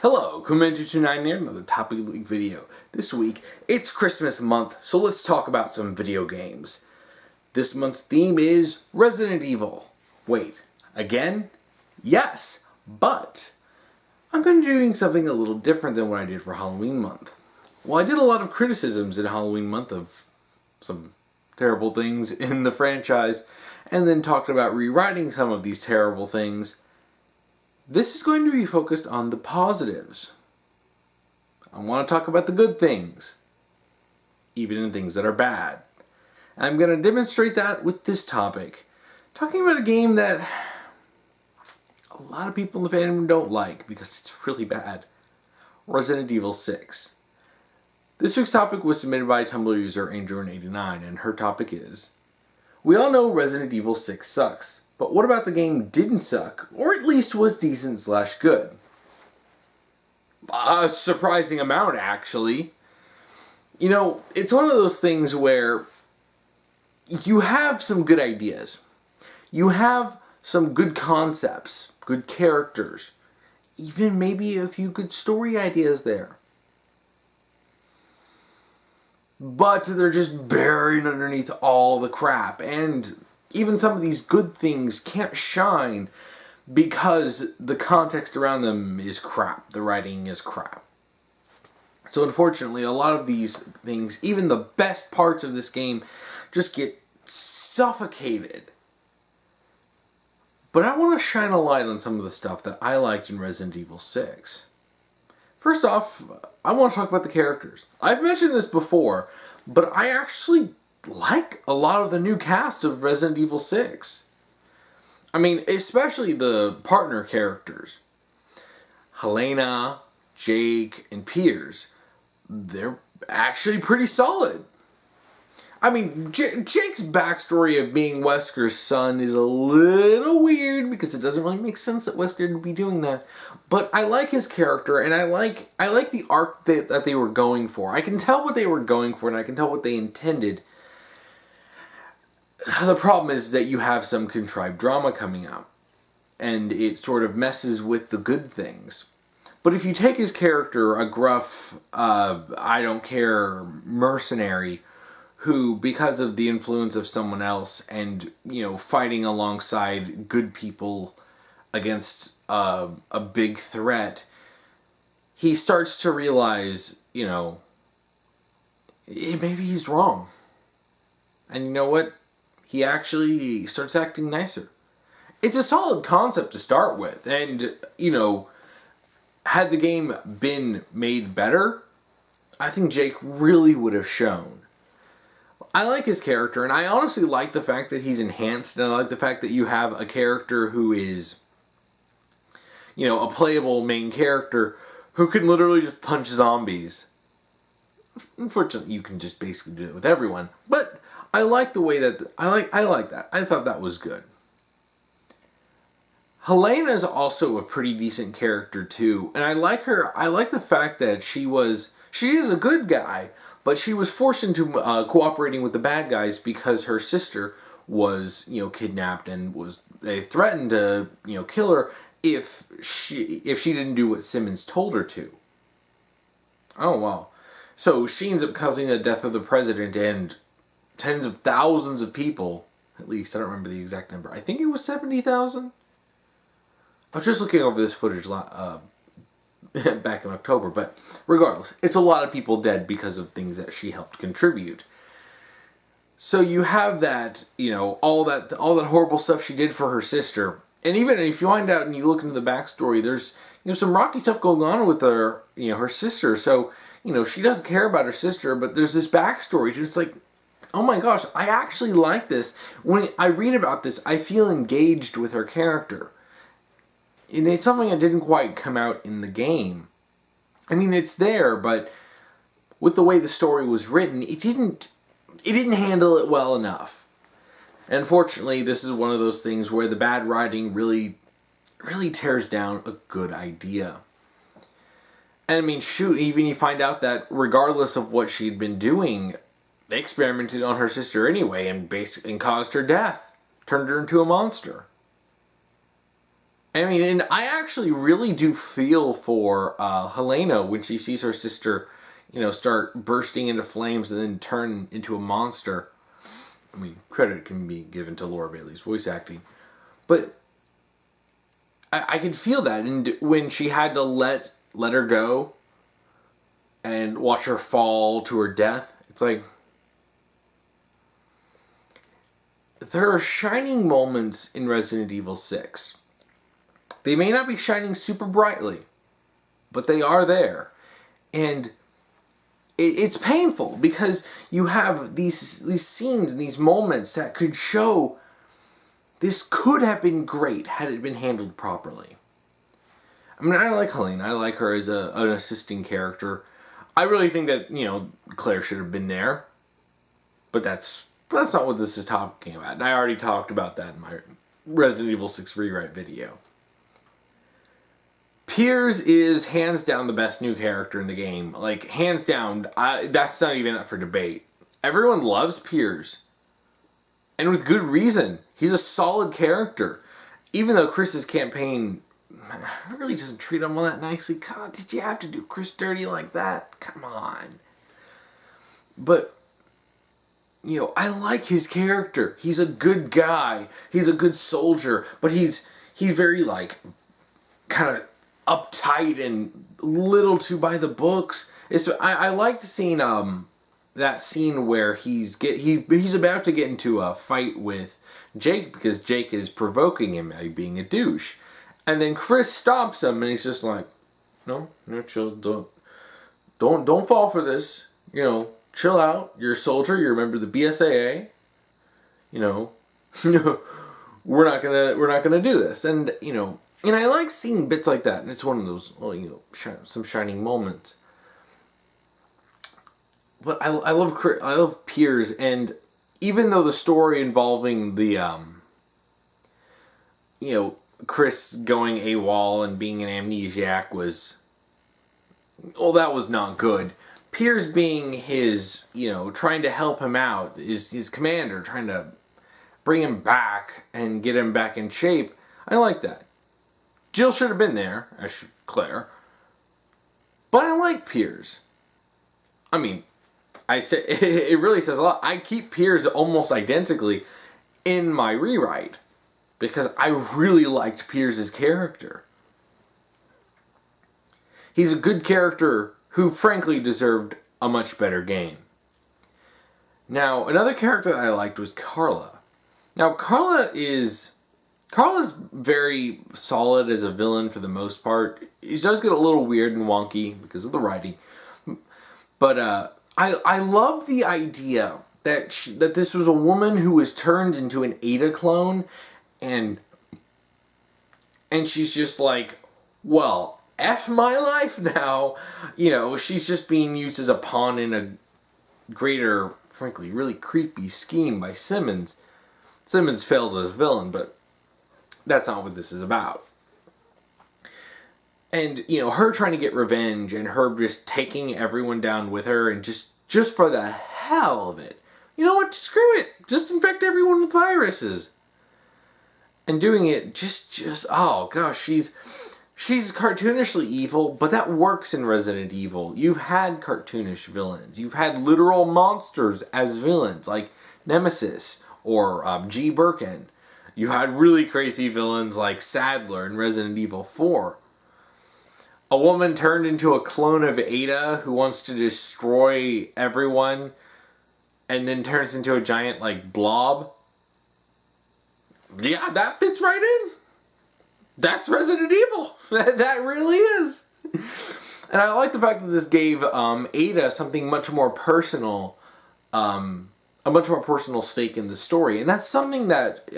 Hello, Command229 here, another Topic of the Week video. This week, it's Christmas month, so let's talk about some video games. This month's theme is Resident Evil. Wait, again? Yes, but I'm going to be doing something a little different than what I did for Halloween month. Well, I did a lot of criticisms in Halloween month of some terrible things in the franchise, and then talked about rewriting some of these terrible things. This is going to be focused on the positives. I want to talk about the good things, even in things that are bad. I'm going to demonstrate that with this topic, talking about a game that a lot of people in the fandom don't like because it's really bad. Resident Evil 6. This week's topic was submitted by Tumblr user Andrew89, and her topic is: we all know Resident Evil 6 sucks. But what about the game didn't suck, or at least was decent/good? A surprising amount, actually. You know, it's one of those things where you have some good ideas. You have some good concepts, good characters, even maybe a few good story ideas there. But they're just buried underneath all the crap, and even some of these good things can't shine because the context around them is crap. The writing is crap. So unfortunately, a lot of these things, even the best parts of this game, just get suffocated. But I want to shine a light on some of the stuff that I liked in Resident Evil 6. First off, I want to talk about the characters. I've mentioned this before, but I actually like a lot of the new cast of Resident Evil 6. I mean, especially the partner characters. Helena, Jake, and Piers. They're actually pretty solid. I mean, Jake's backstory of being Wesker's son is a little weird because it doesn't really make sense that Wesker would be doing that. But I like his character, and I like the arc that they were going for. I can tell what they were going for, and I can tell what they intended. The problem is that you have some contrived drama coming up, and it sort of messes with the good things. But if you take his character, a gruff, I don't care mercenary, who, because of the influence of someone else and, you know, fighting alongside good people against a big threat, he starts to realize, you know, maybe he's wrong. And you know what? He actually starts acting nicer. It's a solid concept to start with, and, you know, had the game been made better, I think Jake really would have shown. I like his character, and I honestly like the fact that he's enhanced, and I like the fact that you have a character who is, you know, a playable main character who can literally just punch zombies. Unfortunately, you can just basically do it with everyone, but I like the way that I like that. I thought that was good. Helena is also a pretty decent character too, and I like her. I like the fact that she is a good guy, but she was forced into cooperating with the bad guys because her sister was, you know, kidnapped, and they threatened to, you know, kill her if she didn't do what Simmons told her to. Oh wow. So she ends up causing the death of the president and tens of thousands of people, at least. I don't remember the exact number. I think it was 70,000. I was just looking over this footage back in October, but regardless, it's a lot of people dead because of things that she helped contribute. So you have that, you know, all that horrible stuff she did for her sister, and even if you find out and you look into the backstory, there's, you know, some rocky stuff going on with her, you know, her sister. So, you know, she doesn't care about her sister, but there's this backstory. It's like, oh my gosh, I actually like this. When I read about this, I feel engaged with her character. And it's something that didn't quite come out in the game. I mean, it's there, but with the way the story was written, it didn't handle it well enough. And unfortunately, this is one of those things where the bad writing really tears down a good idea. And I mean, shoot, even you find out that regardless of what she'd been doing, they experimented on her sister anyway and caused her death. Turned her into a monster. I mean, and I actually really do feel for Helena when she sees her sister, start bursting into flames and then turn into a monster. I mean, credit can be given to Laura Bailey's voice acting. But I could feel that. And when she had to let her go and watch her fall to her death, it's like, there are shining moments in Resident Evil 6. They may not be shining super brightly, but they are there. And it's painful because you have these scenes and these moments that could show this could have been great had it been handled properly. I mean, I like Helena. I like her as an assisting character. I really think that, Claire should have been there. But that's not what this is talking about. And I already talked about that in my Resident Evil 6 rewrite video. Piers is hands down the best new character in the game. Like, hands down, that's not even up for debate. Everyone loves Piers. And with good reason. He's a solid character. Even though Chris's campaign really doesn't treat him all that nicely. God, did you have to do Chris dirty like that? Come on. But, I like his character. He's a good guy. He's a good soldier. But he's very, kind of uptight and little too by the books. I liked seeing that scene where he's about to get into a fight with Jake because Jake is provoking him by being a douche, and then Chris stops him and he's just like, no, chill, don't fall for this, chill out. You're a soldier. You're a member of the BSAA. we're not gonna do this, and And I like seeing bits like that, and it's one of those, some shining moments. But I love Piers, and even though the story involving the, Chris going AWOL and being an amnesiac that was not good. Piers being his, trying to help him out, is his commander, trying to bring him back and get him back in shape. I like that. Jill should have been there, as should Claire. But I like Piers. I mean, it really says a lot. I keep Piers almost identically in my rewrite because I really liked Piers' character. He's a good character who frankly deserved a much better game. Now, another character that I liked was Carla. Now, Carla's very solid as a villain for the most part. He does get a little weird and wonky because of the writing. But I love the idea that this was a woman who was turned into an Ada clone, and she's just like, well, F my life now. She's just being used as a pawn in a greater, frankly, really creepy scheme by Simmons. Simmons failed as a villain, but that's not what this is about. And, her trying to get revenge and her just taking everyone down with her and just for the hell of it. You know what? Screw it. Just infect everyone with viruses. And doing it oh gosh, she's cartoonishly evil, but that works in Resident Evil. You've had cartoonish villains. You've had literal monsters as villains, like Nemesis or G. Birkin. You had really crazy villains like Sadler in Resident Evil 4. A woman turned into a clone of Ada who wants to destroy everyone and then turns into a giant, blob. Yeah, that fits right in. That's Resident Evil. That really is. And I like the fact that this gave Ada something much more personal, a much more personal stake in the story. And that's something that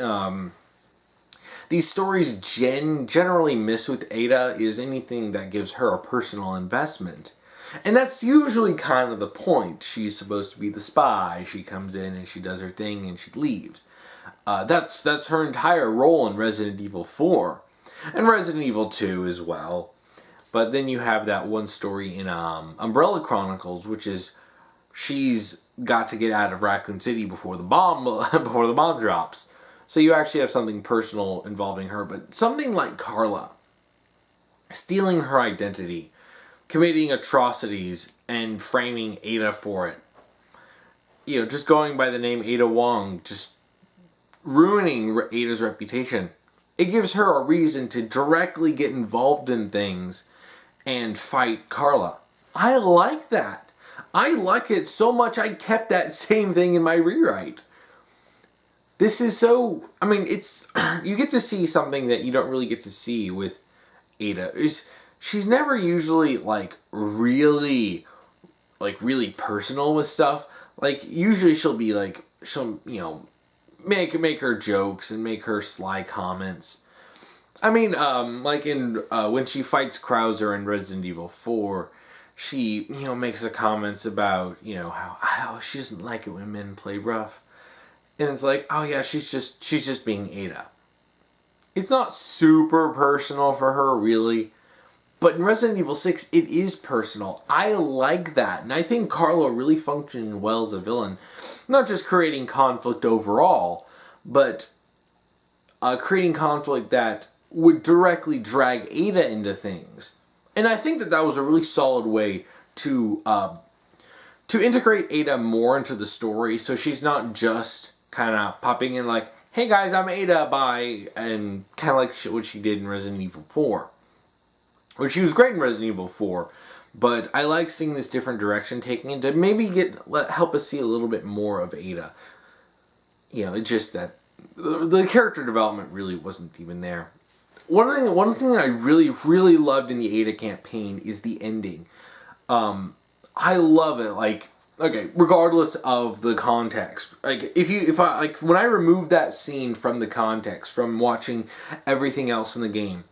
these stories generally miss with Ada, is anything that gives her a personal investment. And that's usually kind of the point. She's supposed to be the spy. She comes in and she does her thing and she leaves. That's her entire role in Resident Evil 4. And Resident Evil 2 as well. But then you have that one story in Umbrella Chronicles, which is she's got to get out of Raccoon City before the bomb drops. So you actually have something personal involving her, but something like Carla, stealing her identity, committing atrocities, and framing Ada for it. Just going by the name Ada Wong, just ruining Ada's reputation. It gives her a reason to directly get involved in things and fight Carla. I like that. I like it so much I kept that same thing in my rewrite. This is so... it's... You get to see something that you don't really get to see with Ada. She's never usually, really personal with stuff. Usually she'll be, make her jokes and make her sly comments. When she fights Krauser in Resident Evil 4, she, makes the comments about, how she doesn't like it when men play rough. And it's like, oh yeah, she's just being Ada. It's not super personal for her, really. But in Resident Evil 6, it is personal. I like that. And I think Carla really functioned well as a villain. Not just creating conflict overall, but creating conflict that would directly drag Ada into things. And I think that was a really solid way to integrate Ada more into the story, so she's not just kind of popping in like, hey guys, I'm Ada, bye, and kind of like what she did in Resident Evil 4. Which she was great in Resident Evil 4, but I like seeing this different direction taking it to maybe help us see a little bit more of Ada. It's just that the character development really wasn't even there. One thing that I really, really loved in the Ada campaign is the ending. I love it. Regardless of the context. When I removed that scene from the context, from watching everything else in the game,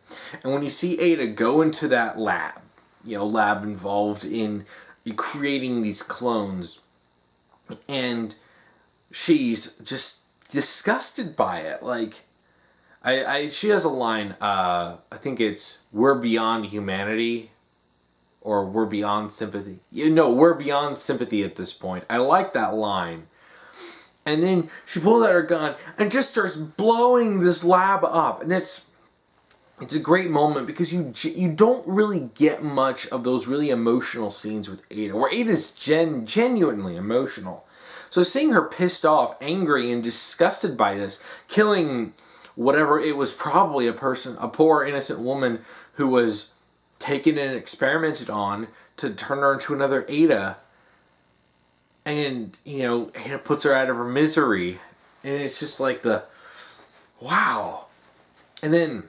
and when you see Ada go into that lab involved in creating these clones, and she's just disgusted by it. She has a line, I think it's, "We're beyond humanity," or "We're beyond sympathy." We're beyond sympathy at this point. I like that line. And then she pulls out her gun and just starts blowing this lab up. And it's a great moment because you don't really get much of those really emotional scenes with Ada, where Ada's genuinely emotional. So seeing her pissed off, angry, and disgusted by this, killing whatever, it was probably a poor innocent woman who was taken and experimented on to turn her into another Ada. And, Ada puts her out of her misery. And it's just like wow. And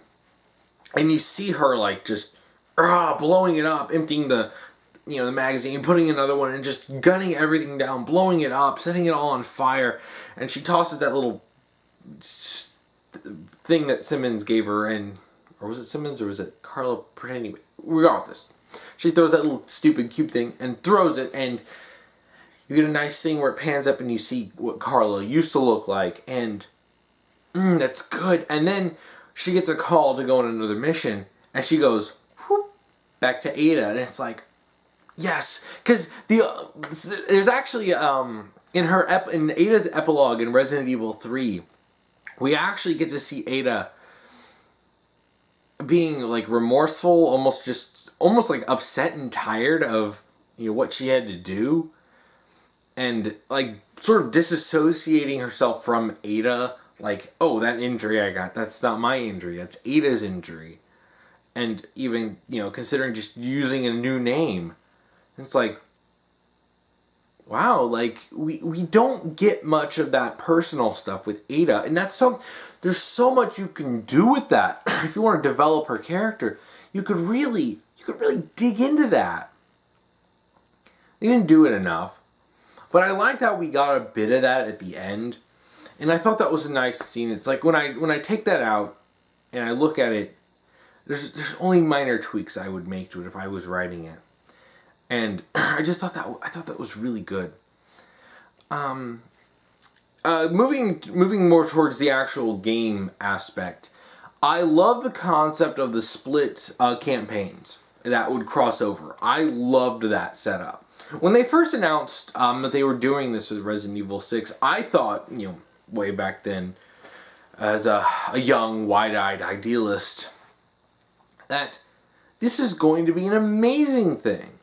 you see her just blowing it up, emptying the magazine, putting another one, and just gunning everything down, blowing it up, setting it all on fire. And she tosses that little thing that Simmons gave her, or was it Simmons or was it Carla pretending? Regardless, she throws that little stupid cube thing and throws it, and you get a nice thing where it pans up and you see what Carla used to look like, and that's good. And then she gets a call to go on another mission, and she goes whoop, back to Ada, and it's like, yes, because there's actually in Ada's epilogue in Resident Evil 3, we actually get to see Ada being remorseful, almost upset and tired of what she had to do, and sort of disassociating herself from Ada, oh, that injury I got, that's not my injury, that's Ada's injury. And even considering just using a new name, it's wow, we don't get much of that personal stuff with Ada, and there's so much you can do with that. If you want to develop her character, you could really dig into that. They didn't do it enough, but I like that we got a bit of that at the end, and I thought that was a nice scene. It's when I take that out and I look at it, there's only minor tweaks I would make to it if I was writing it. And I thought that was really good. Moving more towards the actual game aspect, I love the concept of the split campaigns that would cross over. I loved that setup. When they first announced that they were doing this with Resident Evil 6, I thought, way back then, as a young, wide-eyed idealist, that this is going to be an amazing thing.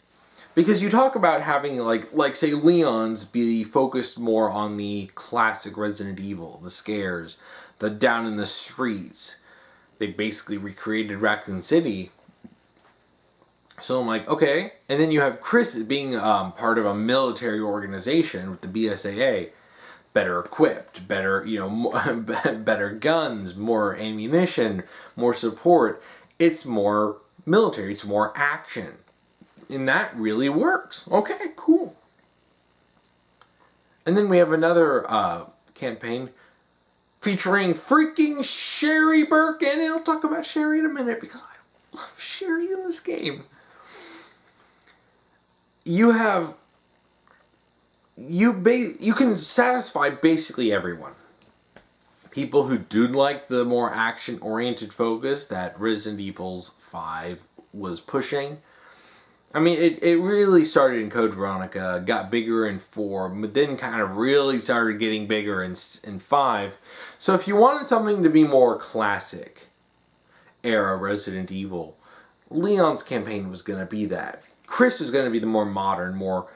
Because you talk about having, like say, Leon's be focused more on the classic Resident Evil, the scares, the down in the streets. They basically recreated Raccoon City. So I'm like, okay. And then you have Chris being part of a military organization with the BSAA. Better equipped, better, better guns, more ammunition, more support. It's more military, it's more action. And that really works. Okay, cool. And then we have another campaign featuring freaking Sherry Birkin. And I'll talk about Sherry in a minute because I love Sherry in this game. You can satisfy basically everyone. People who do like the more action-oriented focus that Resident Evil 5 was pushing. I mean, it really started in Code Veronica, got bigger in 4, but then kind of really started getting bigger in 5. So if you wanted something to be more classic era Resident Evil, Leon's campaign was going to be that. Chris is going to be the more modern, more,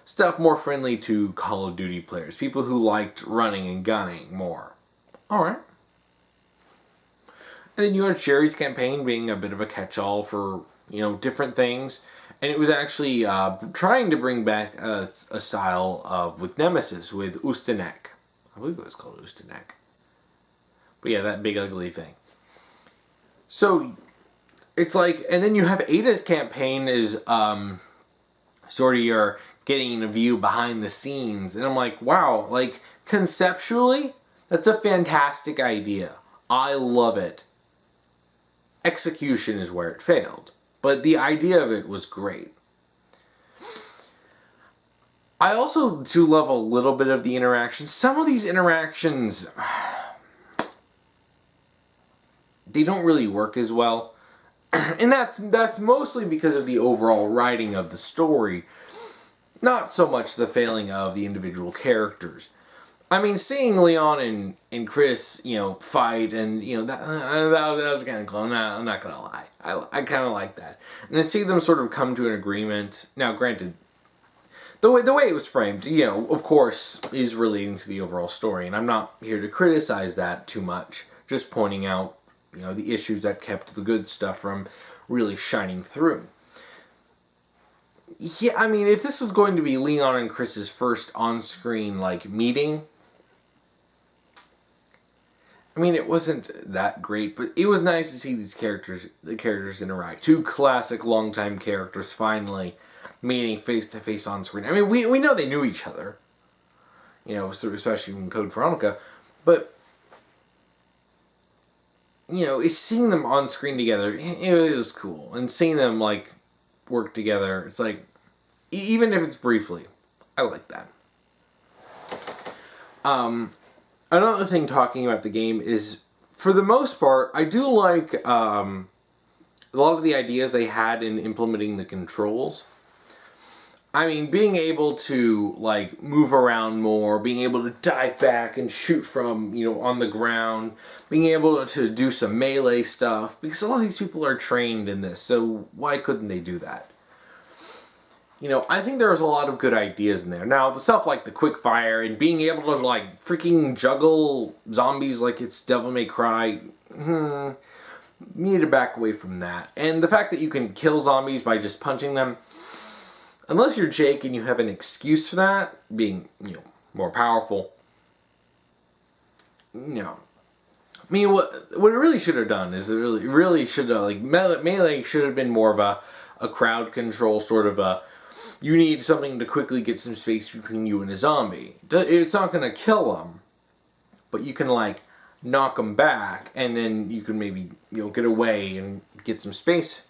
stuff more friendly to Call of Duty players. People who liked running and gunning more. Alright. And then you had Sherry's campaign being a bit of a catch-all for, different things. And it was actually trying to bring back a style of, with Nemesis, with Ustenek. I believe it was called Ustenek. But yeah, that big ugly thing. So, it's like, and then you have Ada's campaign is sort of your getting a view behind the scenes. And I'm like, wow, like, conceptually, that's a fantastic idea. I love it. Execution is where it failed. But the idea of it was great. I also do love a little bit of the interactions. Some of these interactions, they don't really work as well. And that's mostly because of the overall writing of the story. Not so much the failing of the individual characters. I mean, seeing Leon and Chris, fight, and, that was kind of cool. I'm not going to lie. I kind of like that. And to see them sort of come to an agreement. Now, granted, the way it was framed, of course, is relating to the overall story. And I'm not here to criticize that too much. Just pointing out, the issues that kept the good stuff from really shining through. Yeah, I mean, if this is going to be Leon and Chris's first on-screen, meeting, I mean, it wasn't that great, but it was nice to see the characters interact. Two classic longtime characters finally meeting face-to-face on screen. I mean, we know they knew each other, especially in Code Veronica, but, it's seeing them on screen together, it was cool. And seeing them, work together, it's like, even if it's briefly, I like that. Another thing talking about the game is, for the most part, I do like a lot of the ideas they had in implementing the controls. I mean, being able to, move around more, being able to dive back and shoot from, on the ground, being able to do some melee stuff, because a lot of these people are trained in this, so why couldn't they do that? I think there's a lot of good ideas in there. Now, the stuff like the quick fire and being able to, freaking juggle zombies like it's Devil May Cry, you need to back away from that. And the fact that you can kill zombies by just punching them, unless you're Jake and you have an excuse for that, being, more powerful, no. I mean, what it really should have done is it really should have, melee should have been more of a crowd control, sort of a, you need something to quickly get some space between you and a zombie. It's not going to kill them, but you can, knock them back, and then you can maybe, get away and get some space.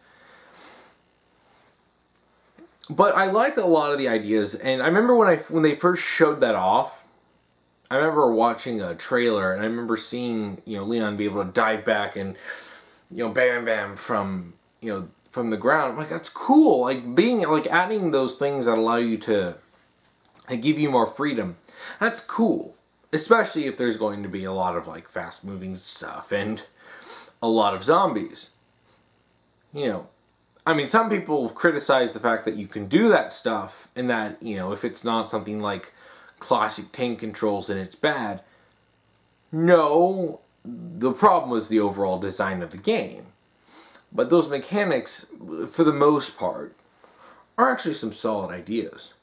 But I like a lot of the ideas, and I remember when they first showed that off, I remember watching a trailer, and I remember seeing, Leon be able to dive back and, bam, bam, from the ground. I'm like, that's cool. Adding those things that allow you to give you more freedom. That's cool. especially if there's going to be a lot of like fast moving stuff and a lot of zombies. You know, I mean, some people have criticized the fact that you can do that stuff and that, you know, if it's not something like classic tank controls and it's bad. No, the problem was the overall design of the game. But those mechanics, for the most part, are actually some solid ideas.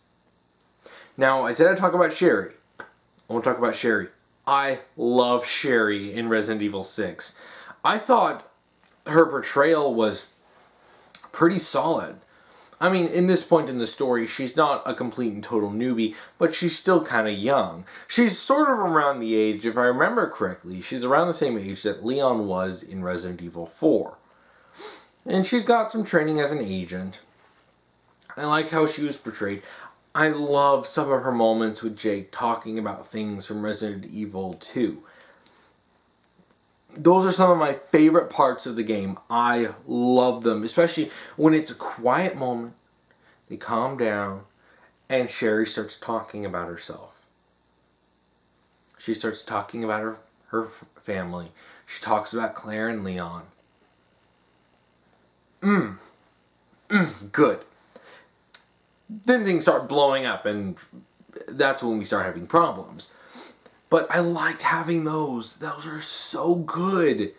Now, I said I'd talk about Sherry. I want to talk about Sherry. I love Sherry in Resident Evil 6. I thought her portrayal was pretty solid. I mean, in this point in the story, she's not a complete and total newbie, but she's still kind of young. She's sort of around the age, if I remember correctly, she's around the same age that Leon was in Resident Evil 4. And she's got some training as an agent. I like how she was portrayed. I love some of her moments with Jake talking about things from Resident Evil 2. Those are some of my favorite parts of the game. I love them, especially when it's a quiet moment. They calm down, and Sherry starts talking about herself. She starts talking about her family. She talks about Claire and Leon. Good. Then things start blowing up, and that's when we start having problems. But I liked having those. Those are so good.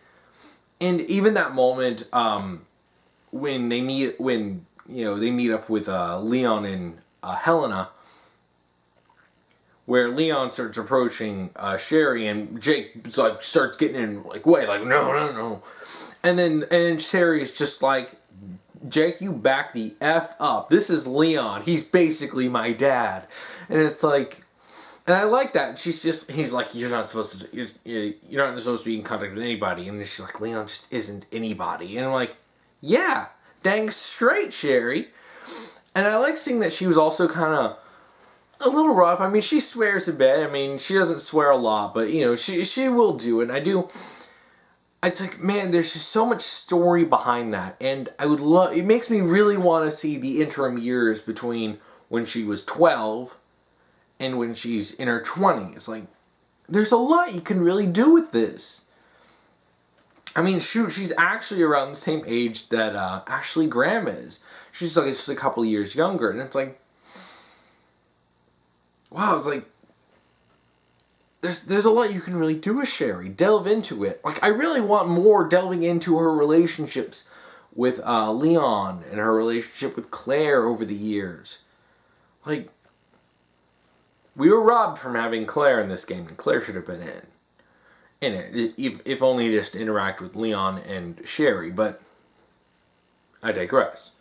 And even that moment when they meet up with Leon and Helena, where Leon starts approaching Sherry, and Jake starts getting in way, no. And Sherry's just like, Jake, you back the F up. This is Leon. He's basically my dad. And it's like, and I like that. He's like, you're not supposed to, you're not supposed to be in contact with anybody. And she's like, Leon just isn't anybody. And I'm like, yeah, dang straight, Sherry. And I like seeing that she was also kind of a little rough. I mean, she swears a bit. I mean, she doesn't swear a lot, but, you know, she will do it. And I do. It's like, man, there's just so much story behind that. And I would love, it makes me really want to see the interim years between when she was 12 and when she's in her 20s. Like, there's a lot you can really do with this. I mean, shoot, she's actually around the same age that Ashley Graham is. She's like just a couple of years younger. And it's like, wow, it's like, there's a lot you can really do with Sherry. Delve into it. Like, I really want more delving into her relationships with Leon and her relationship with Claire over the years. Like, we were robbed from having Claire in this game, and Claire should have been in it, if only just to interact with Leon and Sherry, but I digress.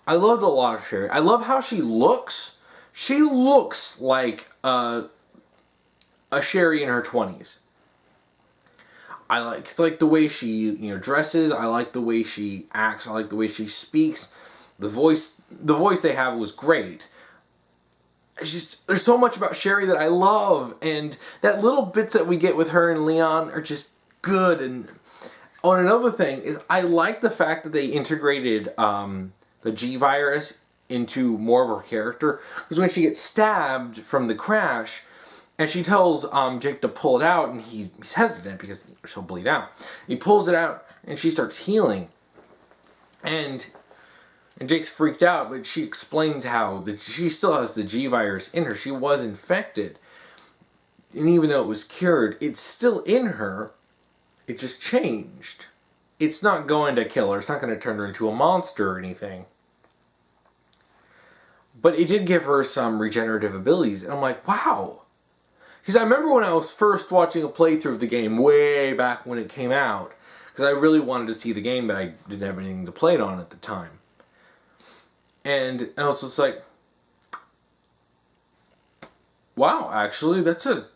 I loved a lot of Sherry. I love how she looks. She looks like a Sherry in her 20s. I like the way she, dresses. I like the way she acts. I like the way she speaks. The voice they have was great. There's so much about Sherry that I love, and that little bits that we get with her and Leon are just good. And another thing is, I like the fact that they integrated the G virus into more of her character, because when she gets stabbed from the crash, and she tells Jake to pull it out, and he's hesitant because she'll bleed out. He pulls it out, and she starts healing, and Jake's freaked out, but she explains how she still has the G virus in her. She was infected. And even though it was cured, it's still in her. It just changed. It's not going to kill her. It's not going to turn her into a monster or anything. But it did give her some regenerative abilities. And I'm like, wow. Because I remember when I was first watching a playthrough of the game way back when it came out. Because I really wanted to see the game, but I didn't have anything to play it on at the time. And I was just like, wow, actually, that's a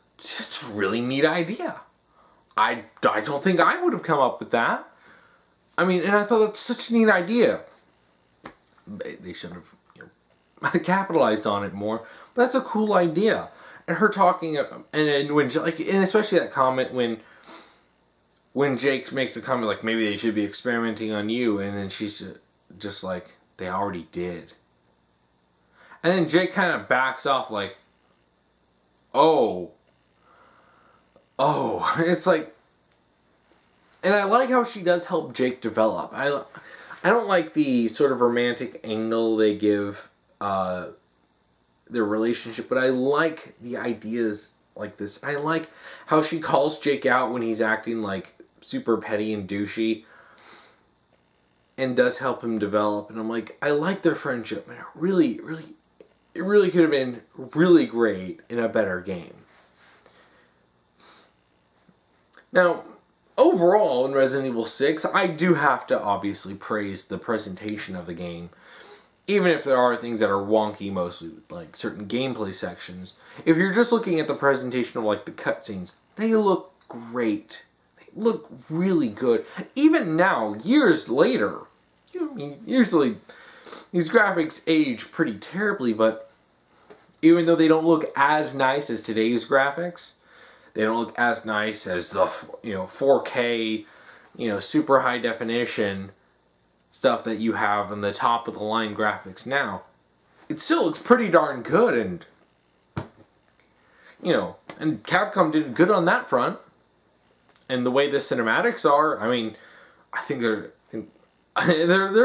really neat idea. I don't think I would have come up with that. I mean, and I thought that's such a neat idea. They should have capitalized on it more. But that's a cool idea. And her talking, and when and especially that comment when Jake makes a comment like, maybe they should be experimenting on you, and then she's just like, they already did. And then Jake kind of backs off like, oh. oh, it's like, and I like how she does help Jake develop. I don't like the sort of romantic angle they give their relationship, but I like the ideas like this. I like how she calls Jake out when he's acting like super petty and douchey, and does help him develop. And I'm like, I like their friendship, and it really could have been really great in a better game. Now, overall in Resident Evil 6, I do have to obviously praise the presentation of the game. Even if there are things that are wonky, mostly like certain gameplay sections. If you're just looking at the presentation of like the cutscenes, they look great. They look really good. Even now, years later, usually these graphics age pretty terribly, but even though they don't look as nice as today's graphics, they don't look as nice as the 4K, super high definition stuff that you have on the top of the line graphics now. It still looks pretty darn good, and and Capcom did good on that front. And the way the cinematics are, I mean, I think they're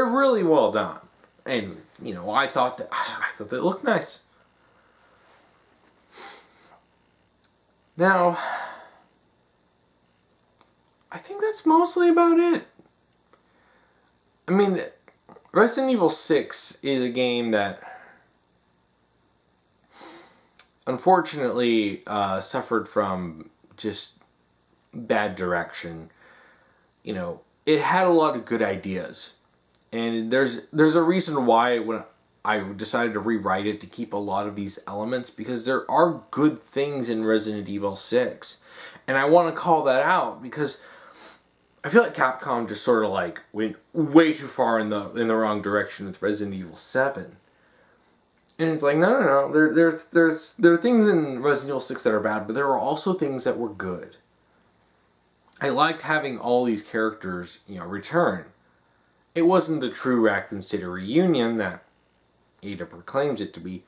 really well done. And I thought they looked nice. Now, I think that's mostly about it. I mean, Resident Evil 6 is a game that unfortunately suffered from just bad direction. It had a lot of good ideas. And there's a reason why when I decided to rewrite it to keep a lot of these elements, because there are good things in Resident Evil 6. And I want to call that out because I feel like Capcom just sort of like went way too far in the wrong direction with Resident Evil 7. And it's like, no. There are things in Resident Evil 6 that are bad, but there are also things that were good. I liked having all these characters, return. It wasn't the true Raccoon City reunion that Ada proclaims it to be.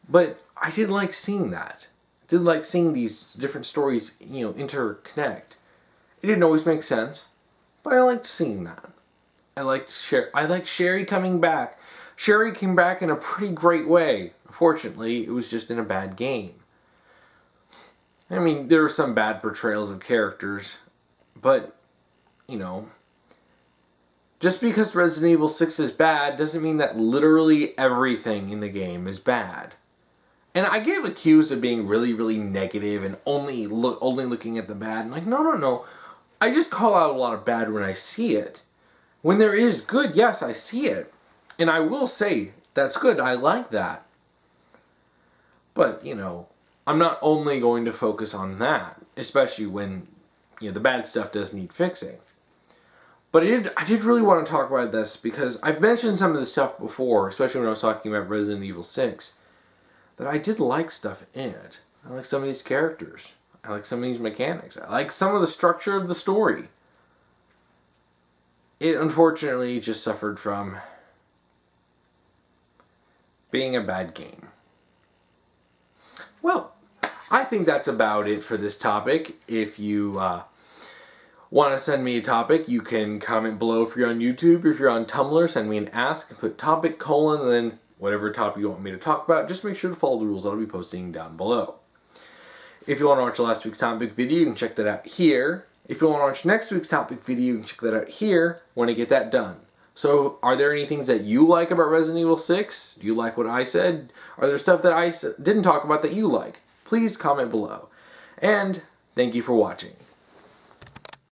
But I did like seeing that. I did like seeing these different stories, interconnect. It didn't always make sense, but I liked seeing that. I liked Sherry coming back. Sherry came back in a pretty great way. Unfortunately, it was just in a bad game. I mean, there are some bad portrayals of characters, but, just because Resident Evil 6 is bad doesn't mean that literally everything in the game is bad. And I get accused of being really, really negative and only looking at the bad. And like, no. I just call out a lot of bad when I see it. When there is good, yes, I see it. And I will say, that's good, I like that. But, I'm not only going to focus on that, especially when, the bad stuff does need fixing. But I did really want to talk about this because I've mentioned some of the stuff before, especially when I was talking about Resident Evil 6, that I did like stuff in it. I like some of these characters. I like some of these mechanics. I like some of the structure of the story. It unfortunately just suffered from being a bad game. Well, I think that's about it for this topic. If you want to send me a topic, you can comment below if you're on YouTube. If you're on Tumblr, send me an ask and put topic : and then whatever topic you want me to talk about. Just make sure to follow the rules that I'll be posting down below. If you want to watch last week's topic video, you can check that out here. If you want to watch next week's topic video, you can check that out here when I get that done. So, are there any things that you like about Resident Evil 6? Do you like what I said? Are there stuff that I didn't talk about that you like? Please comment below. And thank you for watching.